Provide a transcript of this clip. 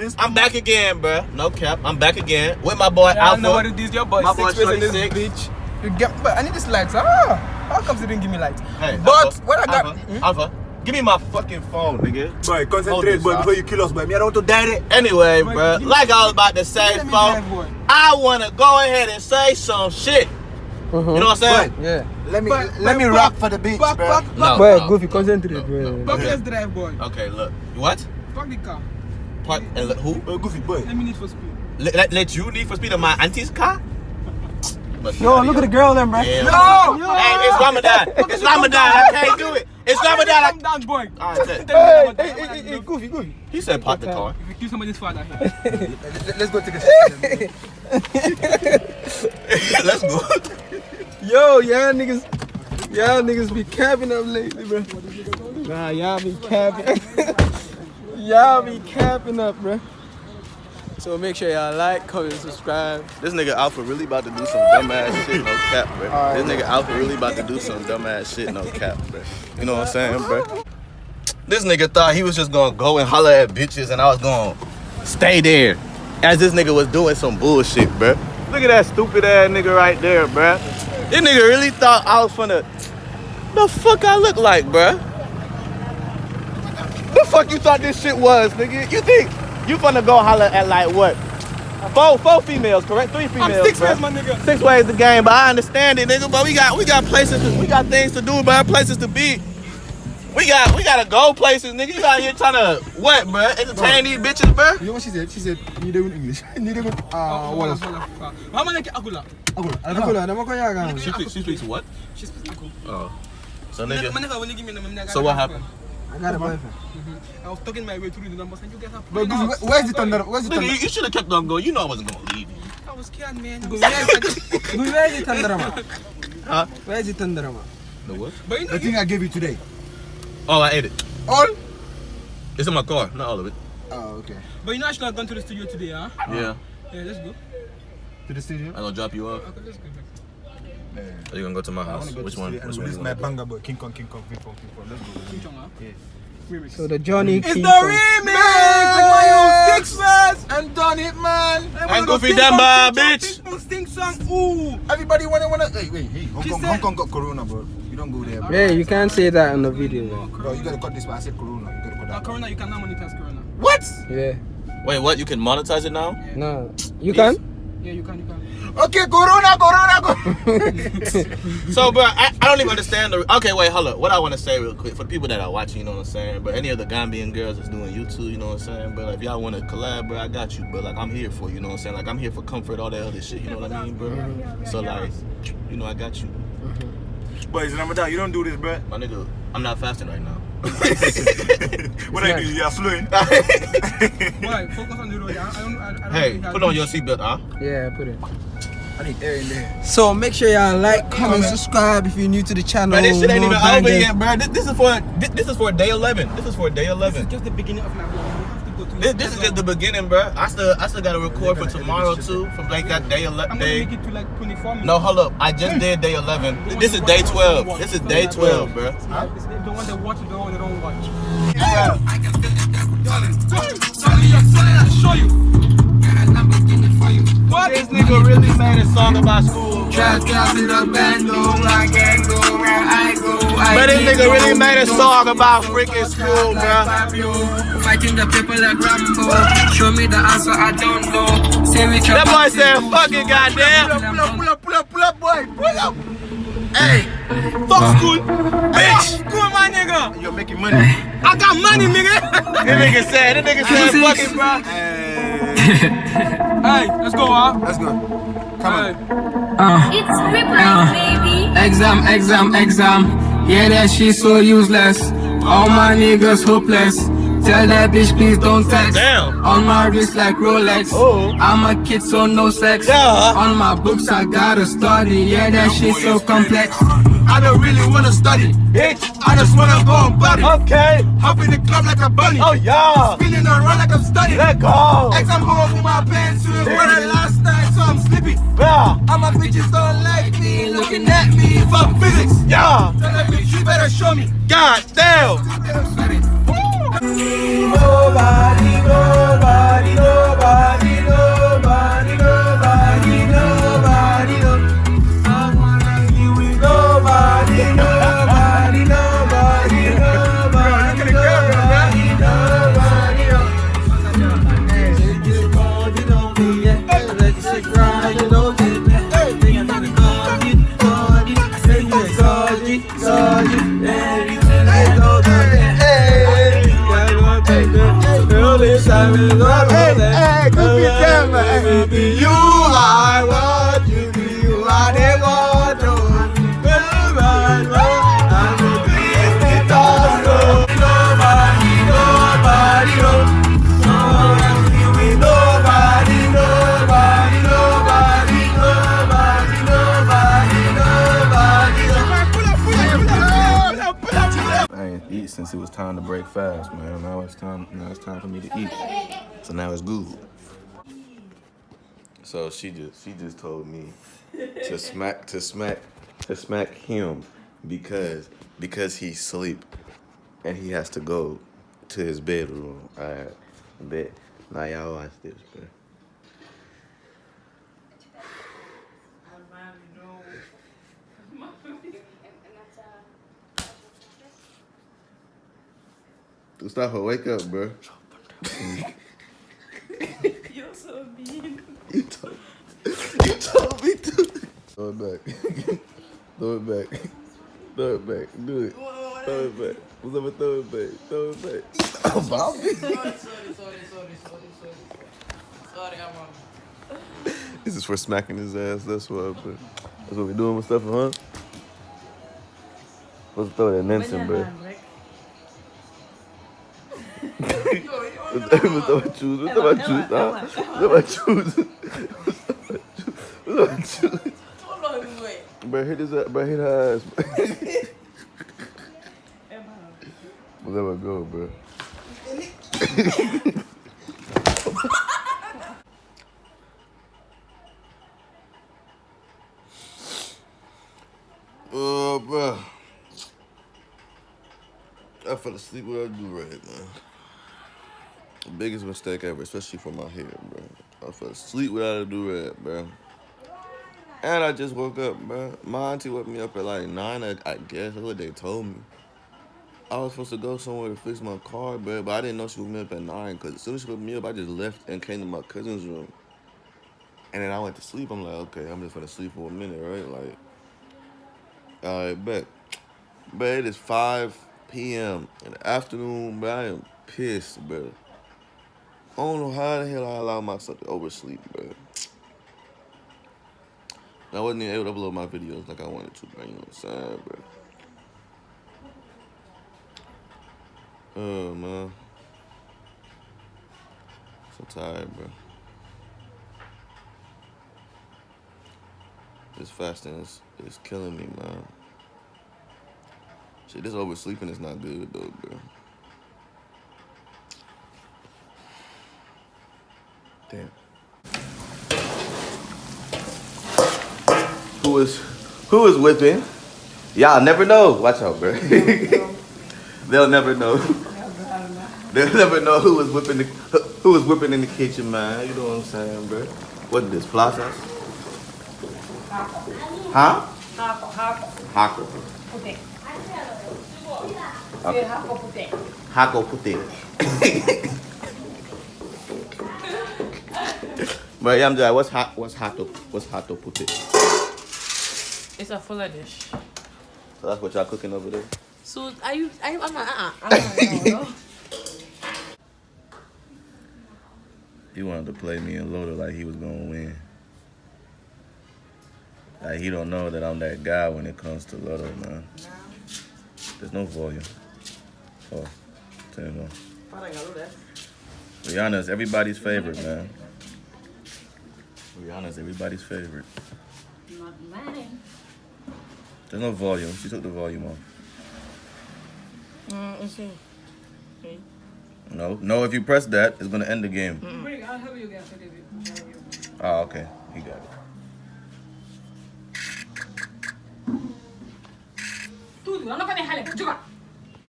this. I'm back again, bro. No cap. I'm back again with my boy Alpha. Nobody this your boy. My boy 6 in this 26. bitch. You get, but I need this lights. How come you didn't give me lights? Hey, but Alpha, what I got? Alpha, give me my fucking phone, nigga. Boy, concentrate, boy, before you kill us, boy. Me, I don't want to die there. Anyway, bro, like I was about to say, folks, I want to go ahead and say some shit. You know what I'm saying? Yeah. Let me rock for the beach, bro. No, Boy, no. Goofy, concentrate, bro. Let's drive, boy. Okay, look. What? Park the car. Park and who? Goofy, boy. Let me need for speed. Let you need for speed of my auntie's car? No, look at the girl then, bro. Yeah. No! Hey, it's Ramadan. It's Ramadan. I can't do it. It's Ramadan. Calm down, boy. Hey, Goofy. He said park the car. If you kill somebody's father here. Let's go take a shit. Let's go. Yo, y'all niggas be capping up lately, bro. Nah, y'all be capping. Y'all be capping up, bro. So make sure y'all like, comment, subscribe. This nigga Alpha really about to do some dumbass shit, no cap, bro. This nigga Alpha really about to do some dumbass shit, no cap, bro. You know what I'm saying, bro? This nigga thought he was just gonna go and holler at bitches and I was gonna stay there. As this nigga was doing some bullshit, bro. Look at that stupid ass nigga right there, bro. This nigga really thought I was finna... The fuck I look like, bro? The fuck you thought this shit was, nigga? You think you finna go holler at like what? Four females, correct? 3 females. I'm 6 bro. ways, my nigga. 6 ways the game, but I understand it, nigga. But we got places, we got things to do, bro. Places to be. We gotta go places, nigga. You out here trying to what, bro? Entertain these bitches, bro? You know what she said? She said, you do English. You do what else? How many Agula? Agula, nama kau yang She speaks what? She speaks Agula. Oh. So nigga. When you give me the number, So what happened? I got a boyfriend. I was talking my way through the numbers and you get up. But Goofy, where's the thunder? Where's the Nigga, thunder? you should have kept on going. You know I wasn't gonna leave you. I was scared, man. Where is the Thunderama? Huh? Where is the Thunderama? The what? But you know, The thing I gave you today. Oh, I ate it. All? It's in my car, not all of it. Oh, okay. but you know I should have gone to the studio today, huh? Yeah. Yeah, let's go. To the studio? I'm gonna drop you off. Okay, let's go. Are you gonna go to my I want house? to go Which to one? the studio Which and one? release You my gonna do? banger, boy. King Kong. Let's go. King Chong, huh? Yeah. Remix. So the Johnny It's King the song. remix! Six verse! And done it, man. And Goofy Demba, bitch. Sting song, ooh! Everybody wanna. Hey, She Hong said- Kong got corona, bro. You don't go there, bro. Yeah, you can't say that on the video, man. Bro, you gotta cut this. But I said corona. You gotta cut that. Corona, you cannot monetize Corona. What? Yeah. Wait, what? You can monetize it now? No. You can? Yeah, you can. Okay, corona. So, bro, I don't even understand the... Okay, wait, hold up. What I want to say real quick, for the people that are watching, you know what I'm saying? But any of the Gambian girls that's doing YouTube, you know what I'm saying? But if y'all want to collab, bro, I got you. But, like, I'm here for you, know what I'm saying? Like, I'm here for comfort, all that other shit, you know what I mean, bro? So, like, you know, I got you. Boy, it's Ramadan. You don't do this, bro. My nigga, I'm not fasting right now. What I do? You're flowing. Boy, focus on the road. I don't Hey, really have put on this. your seatbelt, huh? Yeah, put it. I need air in there. So make sure y'all like, comment, subscribe if you're new to the channel. But this shit ain't More even over bangers. yet, bro. This is for day 11. This is for day This 11. is just the beginning of my vlog. You have to go to This is just the beginning, bro. I still gotta record for tomorrow too. From like that day 11. I'm gonna make it to like 24 minutes. No, hold up. I just did day 11. This is day 12. This is day 12, bro. It's the one that watch, the one that don't watch. Yeah. I can feel it, I'll show you. What? This nigga really made a song about school. Just drop it up and go, I can go where I go. But this nigga really made a song about freaking school, bro. Fighting the people like Rambo. Show me the answer, I don't know. Say which That boy said, fuck it, goddamn. Pull up, boy. Pull up. Hey, fuck school, bitch. School, my nigga. You're making money. I got money, nigga. This nigga said, fuck it, bro. Hey, let's go, huh? Let's go. Come on. It's Rippers, baby. Exam. Yeah, that shit so useless. All my niggas hopeless. Tell that bitch please don't text. Damn. On my wrist like Rolex. Oh. I'm a kid so no sex. Yeah. On my books I gotta study. Yeah, that shit so complex. I don't really wanna study, Bitch. I just wanna go and party. Okay. Hop in the club like a bunny. Oh, yeah. Spinning around like I'm studying. Let go. Exam home with my pencil. For the last night, so I'm sleepy. Yeah. All my bitches don't like me, looking at me for physics. Yeah. Tell that bitch you better show me. God damn. You better study. Nobody Hey, goofy camera. Hey. You are what you do. You are the one. I'm a business also. Nobody knows. I ain't eat since it was time to break fast, man. Now it's time for me to eat. So now it's good. So she just told me to smack him because he's asleep and he has to go to his bedroom. Alright, bet. Now y'all watch this, bro. Stop her, wake up, bro. You're so mean. You told me to. Throw it back. Throw it back. Throw it back. Do it. Throw it back. What's up with throw it back? Throw it back. Oh, Bobby. Sorry, I'm wrong. This is for smacking his ass. That's what we doing with stuff, huh? Let's throw that Nelson, bro. What's about choose? What's about choose? What's about choose? What's about choose? Bro, hit his ass. Bro, hit her ass. What's about go, bro? Oh, bro. I fell asleep without a do-rag, man. The biggest mistake ever, especially for my hair, bro. I fell asleep without a do-rag, bro. And I just woke up, bro. My auntie woke me up at like 9, I guess. That's what they told me. I was supposed to go somewhere to fix my car, bro, but I didn't know she woke me up at 9, because as soon as she woke me up, I just left and came to my cousin's room. And then I went to sleep. I'm like, okay, I'm just gonna sleep for a minute, right? Like, all right, bet. But it is 5 p.m. in the afternoon, bro. I am pissed, bro. I don't know how the hell I allow myself to oversleep, bro. I wasn't even able to upload my videos like I wanted to, bro. You know what I'm saying, bro? Oh, man. So tired, bro. This fasting is killing me, man. Shit, this oversleeping is not good, though, bro. Damn. Who is whipping? Y'all never know. Watch out, bro. They'll never know. They'll never know who was whipping in the kitchen, man. You know what I'm saying, bro? What is this? Plazas? Huh? Hako. Puti. Okay. Hako puti. Hako puti. But yeah, I'm just like, what's hato puti? It's a fuller dish. So that's what y'all cooking over there? So I'm not. He wanted to play me and Loda like he was gonna win. Like he don't know that I'm that guy when it comes to Loda, man. There's no volume. Oh, turn it on. Rihanna's everybody's favorite, man. Rihanna's everybody's favorite. Not mine. There's no volume. She took the volume off. Let's see. Okay. No, if you press that, it's gonna end the game. I'll help you guys. Oh, okay. He got it. Tudo, eu não vou deixar ele. Joga.